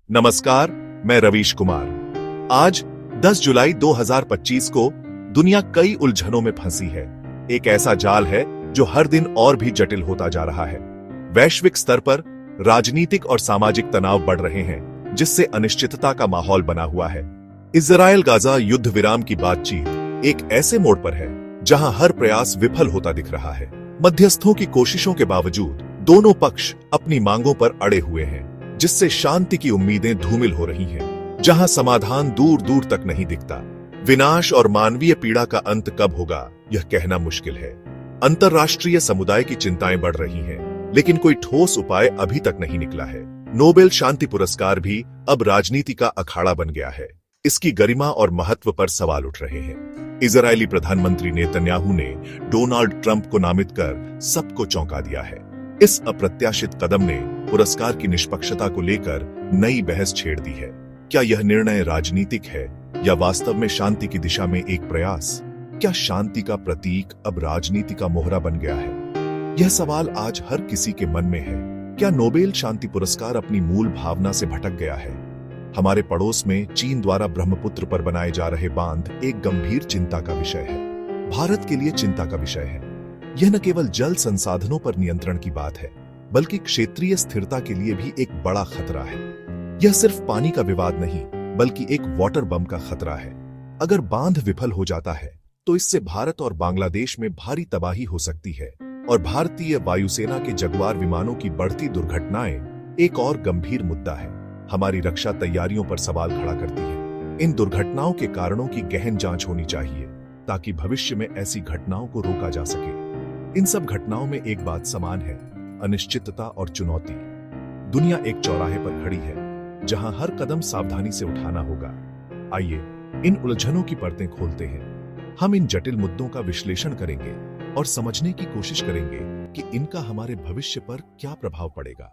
नमस्कार, मैं रवीश कुमार। आज 10 जुलाई 2025 को दुनिया कई उलझनों में फंसी है। एक ऐसा जाल है जो हर दिन और भी जटिल होता जा रहा है। वैश्विक स्तर पर राजनीतिक और सामाजिक तनाव बढ़ रहे हैं, जिससे अनिश्चितता का माहौल बना हुआ है। इजराइल गाजा युद्ध विराम की बातचीत एक ऐसे मोड़ पर है जहां हर प्रयास विफल होता दिख रहा है। मध्यस्थों की कोशिशों के बावजूद दोनों पक्ष अपनी मांगों पर अड़े हुए हैं, जिससे शांति की उम्मीदें धूमिल हो रही हैं। जहां समाधान दूर दूर तक नहीं दिखता, विनाश और मानवीय पीड़ा का अंत कब होगा यह कहना मुश्किल है। अंतर्राष्ट्रीय समुदाय की चिंताएं बढ़ रही हैं, लेकिन कोई ठोस उपाय अभी तक नहीं निकला है। नोबेल शांति पुरस्कार भी अब राजनीति का अखाड़ा बन गया है। इसकी गरिमा और महत्व पर सवाल उठ रहे हैं। इजरायली प्रधानमंत्री नेतन्याहू ने डोनाल्ड ट्रंप को नामित कर सबको चौंका दिया है। इस अप्रत्याशित कदम ने पुरस्कार की निष्पक्षता को लेकर नई बहस छेड़ दी है। क्या यह निर्णय राजनीतिक है या वास्तव में शांति की दिशा में एक प्रयास? क्या शांति का प्रतीक अब राजनीति का मोहरा बन गया है? यह सवाल आज हर किसी के मन में है। क्या नोबेल शांति पुरस्कार अपनी मूल भावना से भटक गया है? हमारे पड़ोस में चीन द्वारा ब्रह्मपुत्र पर बनाए जा रहे बांध एक गंभीर चिंता का विषय है। भारत के लिए चिंता का विषय है। यह न केवल जल संसाधनों पर नियंत्रण की बात है, बल्कि क्षेत्रीय स्थिरता के लिए भी एक बड़ा खतरा है। यह सिर्फ पानी का विवाद नहीं, बल्कि एक वाटर बम का खतरा है। अगर बांध विफल हो जाता है, तो इससे भारत और बांग्लादेश में भारी तबाही हो सकती है, और भारतीय वायुसेना के जगुआर विमानों की बढ़ती दुर्घटनाएं एक और गंभीर मुद्दा है। हमारी रक्षा तैयारियों पर सवाल खड़ा करती है। इन दुर्घटनाओं के कारणों की गहन जांच होनी चाहिए, ताकि भविष्य में ऐसी घटनाओं को रोका जा सके। इन सब घटनाओं में एक बात समान है: अनिश्चितता और चुनौती। दुनिया एक चौराहे पर खड़ी है, जहां हर कदम सावधानी से उठाना होगा। आइए इन उलझनों की परतें खोलते हैं। हम इन जटिल मुद्दों का विश्लेषण करेंगे और समझने की कोशिश करेंगे कि इनका हमारे भविष्य पर क्या प्रभाव पड़ेगा।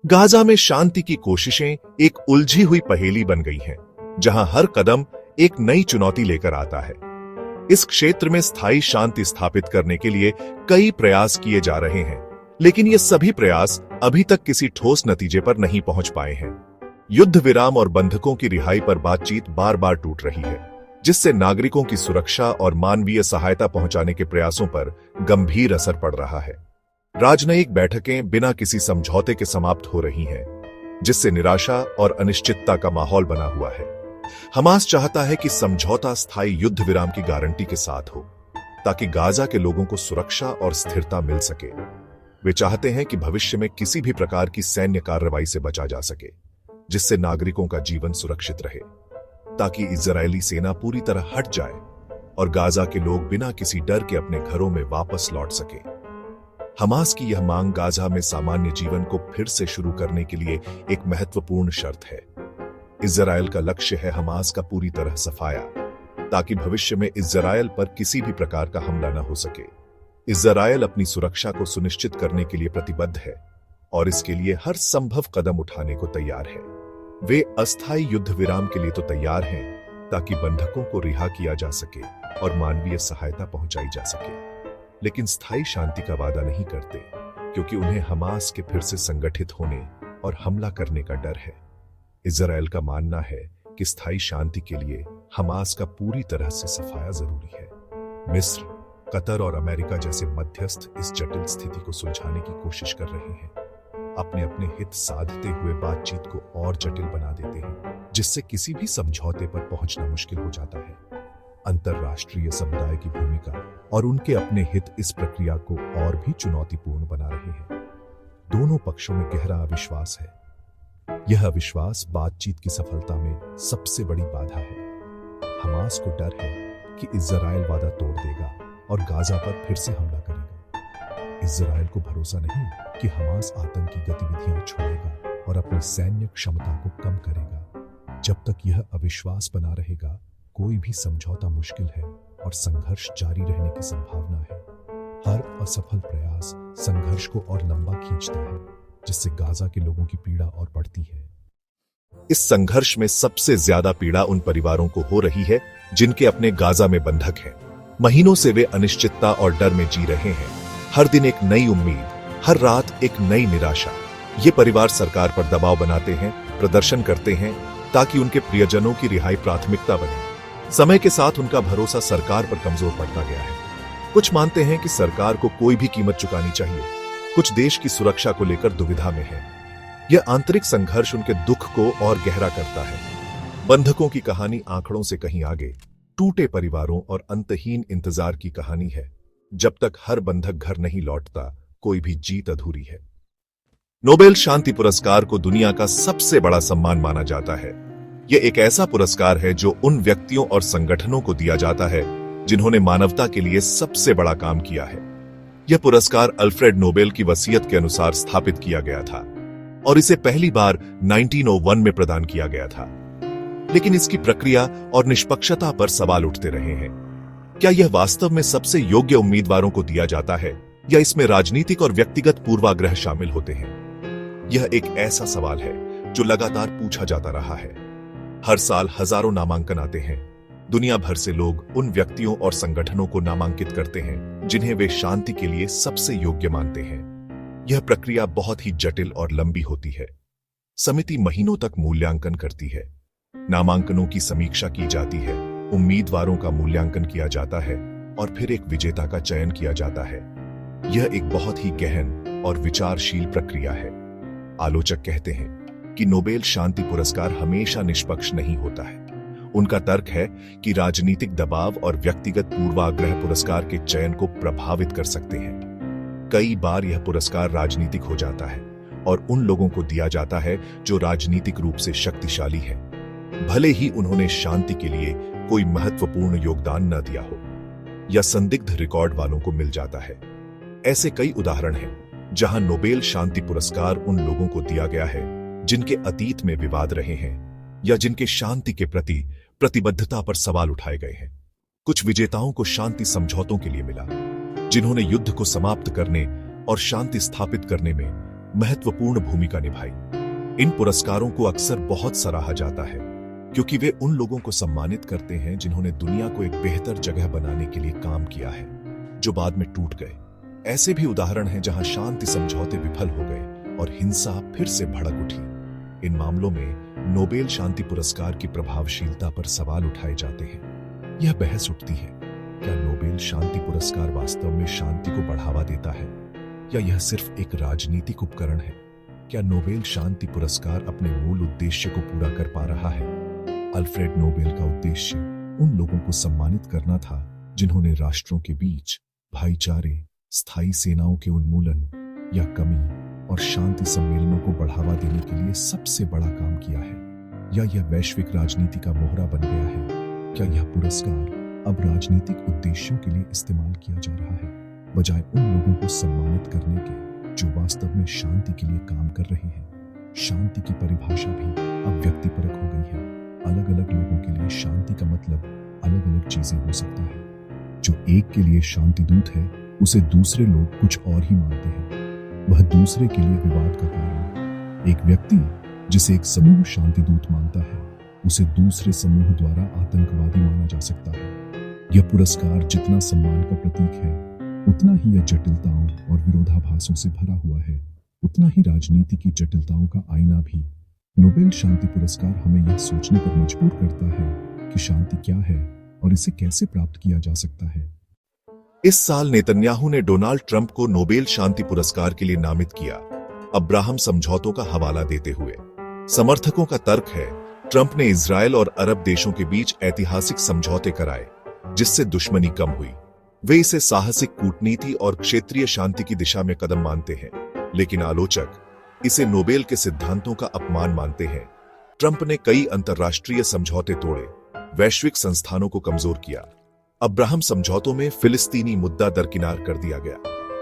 गाजा में शांति की कोशिशें एक उलझी हुई पहेली बन गई हैं, जहां हर कदम एक नई चुनौती लेकर आता है। इस क्षेत्र में स्थायी शांति स्थापित करने के लिए कई प्रयास किए जा रहे हैं, लेकिन ये सभी प्रयास अभी तक किसी ठोस नतीजे पर नहीं पहुंच पाए हैं। युद्ध विराम और बंधकों की रिहाई पर बातचीत बार बार टूट रही है, जिससे नागरिकों की सुरक्षा और मानवीय सहायता पहुंचाने के प्रयासों पर गंभीर असर पड़ रहा है। राजनयिक बैठकें बिना किसी समझौते के समाप्त हो रही हैं, जिससे निराशा और अनिश्चितता का माहौल बना हुआ है। हमास चाहता है कि समझौता स्थायी युद्ध विराम की गारंटी के साथ हो, ताकि गाजा के लोगों को सुरक्षा और स्थिरता मिल सके। वे चाहते हैं कि भविष्य में किसी भी प्रकार की सैन्य कार्रवाई से बचा जा सके, जिससे नागरिकों का जीवन सुरक्षित रहे, ताकि इजरायली सेना पूरी तरह हट जाए और गाजा के लोग बिना किसी डर के अपने घरों में वापस लौट सके। हमास की यह मांग गाजा में सामान्य जीवन को फिर से शुरू करने के लिए एक महत्वपूर्ण शर्त है। इजराइल का लक्ष्य है हमास का पूरी तरह सफाया, ताकि भविष्य में इजराइल पर किसी भी प्रकार का हमला न हो सके। इजराइल अपनी सुरक्षा को सुनिश्चित करने के लिए प्रतिबद्ध है और इसके लिए हर संभव कदम उठाने को तैयार है। वे अस्थायी युद्ध विराम के लिए तो तैयार हैं, ताकि बंधकों को रिहा किया जा सके और मानवीय सहायता पहुंचाई जा सके, लेकिन स्थायी शांति का वादा नहीं करते, क्योंकि उन्हें हमास के फिर से संगठित होने और हमला करने का डर है। इजराइल का मानना है कि स्थायी शांति के लिए हमास का पूरी तरह से सफाया जरूरी है। मिस्र, कतर और अमेरिका जैसे मध्यस्थ इस जटिल स्थिति को सुलझाने की कोशिश कर रहे हैं। अपने अपने हित साधते हुए बातचीत को और जटिल बना देते हैं, जिससे किसी भी समझौते पर पहुंचना मुश्किल हो जाता है। अंतर्राष्ट्रीय समुदाय की भूमिका और उनके अपने हित इस प्रक्रिया को और भी चुनौतीपूर्ण बना रहे हैं। दोनों पक्षों में गहरा अविश्वास है। यह अविश्वास बातचीत की सफलता में सबसे बड़ी बाधा है। हमास को डर है कि इजराइल वादा तोड़ देगा और गाजा पर फिर से हमला करेगा। इजराइल को भरोसा नहीं कि हमास आतंकी गतिविधियां छोड़ेगा और अपनी सैन्य क्षमता को कम करेगा। जब तक यह अविश्वास बना रहेगा, कोई भी समझौता मुश्किल है और संघर्ष जारी रहने की संभावना है। हर असफल प्रयास संघर्ष को और लंबा खींचता है, जिससे गाजा के लोगों की पीड़ा और बढ़ती है। इस संघर्ष में सबसे ज्यादा पीड़ा उन परिवारों को हो रही है जिनके अपने गाजा में बंधक हैं। महीनों से वे अनिश्चितता और डर में जी रहे हैं। हर दिन एक नई उम्मीद, हर रात एक नई निराशा। ये परिवार सरकार पर दबाव बनाते हैं, प्रदर्शन करते हैं ताकि उनके प्रियजनों की रिहाई प्राथमिकता बने। समय के साथ उनका भरोसा सरकार पर कमजोर पड़ता गया है। कुछ मानते हैं कि सरकार को कोई भी कीमत चुकानी चाहिए, कुछ देश की सुरक्षा को लेकर दुविधा में है। यह आंतरिक संघर्ष उनके दुख को और गहरा करता है। बंधकों की कहानी आंकड़ों से कहीं आगे, टूटे परिवारों और अंतहीन इंतजार की कहानी है। जब तक हर बंधक घर नहीं लौटता, कोई भी जीत अधूरी है। नोबेल शांति पुरस्कार को दुनिया का सबसे बड़ा सम्मान माना जाता है। यह एक ऐसा पुरस्कार है जो उन व्यक्तियों और संगठनों को दिया जाता है जिन्होंने मानवता के लिए सबसे बड़ा काम किया है। यह पुरस्कार अल्फ्रेड नोबेल की वसीयत के अनुसार स्थापित किया गया था और इसे पहली बार 1901 में प्रदान किया गया था। लेकिन इसकी प्रक्रिया और निष्पक्षता पर सवाल उठते रहे हैं। क्या यह वास्तव में सबसे योग्य उम्मीदवारों को दिया जाता है या इसमें राजनीतिक और व्यक्तिगत पूर्वाग्रह शामिल होते हैं? यह एक ऐसा सवाल है जो लगातार पूछा जाता रहा है। हर साल हजारों नामांकन आते हैं। दुनिया भर से लोग उन व्यक्तियों और संगठनों को नामांकित करते हैं जिन्हें वे शांति के लिए सबसे योग्य मानते हैं। यह प्रक्रिया बहुत ही जटिल और लंबी होती है। समिति महीनों तक मूल्यांकन करती है। नामांकनों की समीक्षा की जाती है, उम्मीदवारों का मूल्यांकन किया जाता है और फिर एक विजेता का चयन किया जाता है। यह एक बहुत ही गहन और विचारशील प्रक्रिया है। आलोचक कहते हैं कि नोबेल शांति पुरस्कार हमेशा निष्पक्ष नहीं होता है। उनका तर्क है कि राजनीतिक दबाव और व्यक्तिगत पूर्वाग्रह पुरस्कार के चयन को प्रभावित कर सकते हैं। कई बार यह पुरस्कार राजनीतिक हो जाता है और उन लोगों को दिया जाता है जो राजनीतिक रूप से शक्तिशाली हैं, भले ही उन्होंने शांति के लिए कोई महत्वपूर्ण योगदान न दिया हो, या संदिग्ध रिकॉर्ड वालों को मिल जाता है। ऐसे कई उदाहरण हैं जहां नोबेल शांति पुरस्कार उन लोगों को दिया गया है जिनके अतीत में विवाद रहे हैं या जिनके शांति के प्रति प्रतिबद्धता पर सवाल उठाए गए हैं। कुछ विजेताओं को शांति समझौतों के लिए मिला, जिन्होंने युद्ध को समाप्त करने और शांति स्थापित करने में महत्वपूर्ण भूमिका निभाई। इन पुरस्कारों को अक्सर बहुत सराहा जाता है क्योंकि वे उन लोगों को सम्मानित करते हैं जिन्होंने दुनिया को एक बेहतर जगह बनाने के लिए काम किया है, जो बाद में टूट गए। ऐसे भी उदाहरण हैं जहां शांति समझौते विफल हो गए और हिंसा फिर से भड़क उठी। इन मामलों में नोबेल शांति पुरस्कार की प्रभावशीलता पर सवाल उठाए जाते हैं। यह बहस उठती है, क्या नोबेल शांति पुरस्कार वास्तव में शांति को बढ़ावा देता है या यह सिर्फ एक राजनीतिक उपकरण है? क्या नोबेल शांति पुरस्कार अपने मूल उद्देश्य को पूरा कर पा रहा है? अल्फ्रेड नोबेल का उद्देश्य उन लोगों को सम्मानित करना था जिन्होंने राष्ट्रों के बीच भाईचारे, स्थायी सेनाओं के उन्मूलन या कमी और शांति सम्मेलनों को बढ़ावा देने के लिए सबसे बड़ा काम किया है। या यह वैश्विक राजनीति का मोहरा बन गया है? क्या यह पुरस्कार अब राजनीतिक उद्देश्यों के लिए इस्तेमाल किया जा रहा है, बजाय उन लोगों को सम्मानित करने के जो वास्तव में शांति के लिए काम कर रहे हैं? शांति की परिभाषा भी अब व्यक्तिपरक हो गई है। अलग अलग लोगों के लिए शांति का मतलब अलग अलग चीजें हो सकता है। जो एक के लिए शांति दूत है, उसे दूसरे लोग कुछ और ही मानते हैं। वह दूसरे के लिए विवाद का कारण। एक व्यक्ति जिसे एक समूह शांति दूत मानता है, उसे दूसरे समूह द्वारा आतंकवादी माना जा सकता है। यह पुरस्कार जितना सम्मान का प्रतीक है, उतना ही यह जटिलताओं और विरोधाभासों से भरा हुआ है। उतना ही राजनीति की जटिलताओं का आईना भी। नोबेल शांति पुरस्कार हमें यह सोचने पर मजबूर करता है कि शांति क्या है और इसे कैसे प्राप्त किया जा सकता है। इस साल नेतन्याहू ने डोनाल्ड ट्रंप को नोबेल शांति पुरस्कार के लिए नामित किया, अब्राहम समझौतों का हवाला देते हुए। समर्थकों का तर्क है, ट्रंप ने इजरायल और अरब देशों के बीच ऐतिहासिक समझौते कराए जिससे दुश्मनी कम हुई। वे इसे साहसिक कूटनीति और क्षेत्रीय शांति की दिशा में कदम मानते हैं, लेकिन आलोचक इसे नोबेल के सिद्धांतों का अपमान मानते हैं। ट्रंप ने कई अंतर्राष्ट्रीय समझौते तोड़े, वैश्विक संस्थानों को कमजोर किया। अब्राहम समझौतों में फिलिस्तीनी मुद्दा दरकिनार कर दिया गया,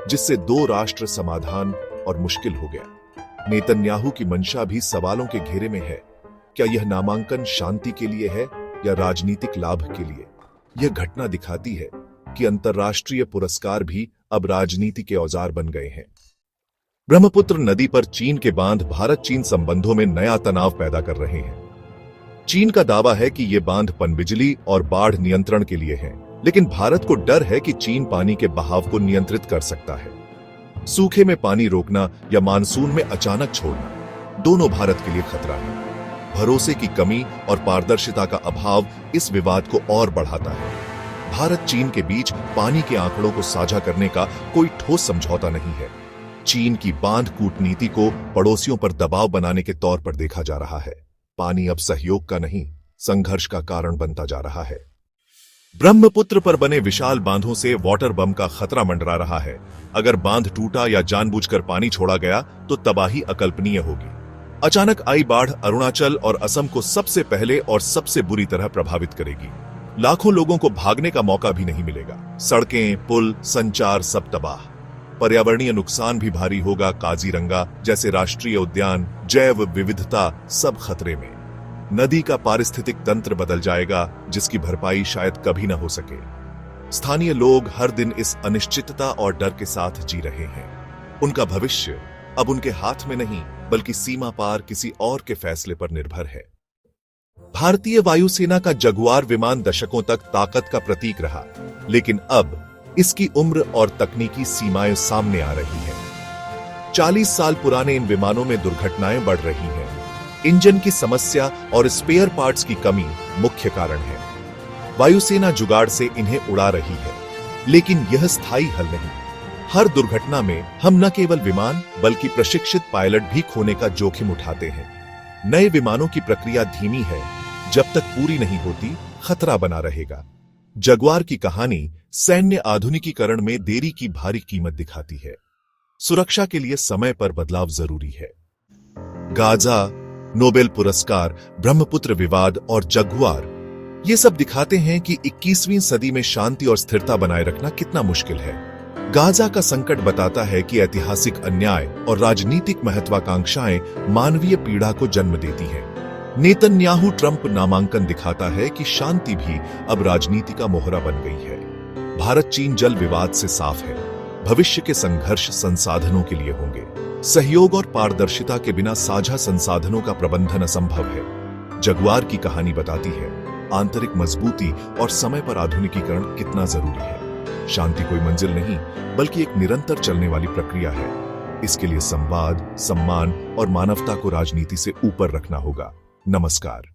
जिससे दो राष्ट्र समाधान और मुश्किल हो गया। नेतन्याहू की मंशा भी सवालों के घेरे में है। क्या यह नामांकन शांति के लिए है या राजनीतिक लाभ के लिए? यह घटना दिखाती है कि अंतर्राष्ट्रीय पुरस्कार भी अब राजनीति के औजार बन गए हैं। ब्रह्मपुत्र नदी पर चीन के बांध भारत चीन संबंधों में नया तनाव पैदा कर रहे हैं। चीन का दावा है कि ये बांध पनबिजली और बाढ़ नियंत्रण के लिए हैं, लेकिन भारत को डर है कि चीन पानी के बहाव को नियंत्रित कर सकता है। सूखे में पानी रोकना या मानसून में अचानक छोड़ना, दोनों भारत के लिए खतरा है। भरोसे की कमी और पारदर्शिता का अभाव इस विवाद को और बढ़ाता है। भारत चीन के बीच पानी के आंकड़ों को साझा करने का कोई ठोस समझौता नहीं है। चीन की बांध कूटनीति को पड़ोसियों पर दबाव बनाने के तौर पर देखा जा रहा है। पानी अब सहयोग का नहीं, संघर्ष का कारण बनता जा रहा है। ब्रह्मपुत्र पर बने विशाल बांधों से वाटर बम का खतरा मंडरा रहा है। अगर बांध टूटा या जानबूझकर पानी छोड़ा गया तो तबाही अकल्पनीय होगी। अचानक आई बाढ़ अरुणाचल और असम को सबसे पहले और सबसे बुरी तरह प्रभावित करेगी। लाखों लोगों को भागने का मौका भी नहीं मिलेगा। सड़कें, पुल, संचार सब तबाह। पर्यावरणीय नुकसान भी भारी होगा। काजीरंगा जैसे राष्ट्रीय उद्यान, जैव विविधता सब खतरे में। नदी का पारिस्थितिक तंत्र बदल जाएगा, जिसकी भरपाई शायद कभी न हो सके। स्थानीय लोग हर दिन इस अनिश्चितता और डर के साथ जी रहे हैं। उनका भविष्य अब उनके हाथ में नहीं, बल्कि सीमा पार किसी और के फैसले पर निर्भर है। भारतीय वायुसेना का जगुआर विमान दशकों तक ताकत का प्रतीक रहा, लेकिन अब इसकी उम्र और तकनीकी सीमाएं सामने आ रही हैं। 40 साल पुराने इन विमानों में दुर्घटनाएं बढ़ रही हैं। इंजन की समस्या और स्पेयर पार्ट्स की कमी मुख्य कारण है। वायुसेना जुगाड़ से इन्हें उड़ा रही है, लेकिन यह स्थायी हल नहीं। हर दुर्घटना में हम न केवल विमान बल्कि प्रशिक्षित पायलट भी खोने का जोखिम उठाते हैं। नए विमानों की प्रक्रिया धीमी है। जब तक पूरी नहीं होती, खतरा बना रहेगा। जगुआर की कहानी सैन्य आधुनिकीकरण में देरी की भारी कीमत दिखाती है। सुरक्षा के लिए समय पर बदलाव जरूरी है। गाजा, नोबेल पुरस्कार, ब्रह्मपुत्र विवाद और जगुआर ये सब दिखाते हैं कि 21वीं सदी में शांति और स्थिरता बनाए रखना कितना मुश्किल है। गाजा का संकट बताता है कि ऐतिहासिक अन्याय और राजनीतिक महत्वाकांक्षाएं मानवीय पीड़ा को जन्म देती हैं। नेतन्याहू ट्रंप नामांकन दिखाता है कि शांति भी अब राजनीति का मोहरा बन गई है। भारत चीन जल विवाद से साफ है। भविष्य के संघर्ष संसाधनों के लिए होंगे। सहयोग और पारदर्शिता के बिना साझा संसाधनों का प्रबंधन असंभव है। जगुआर की कहानी बताती है आंतरिक मजबूती और समय पर आधुनिकीकरण कितना जरूरी है। शांति कोई मंजिल नहीं, बल्कि एक निरंतर चलने वाली प्रक्रिया है। इसके लिए संवाद, सम्मान और मानवता को राजनीति से ऊपर रखना होगा। नमस्कार।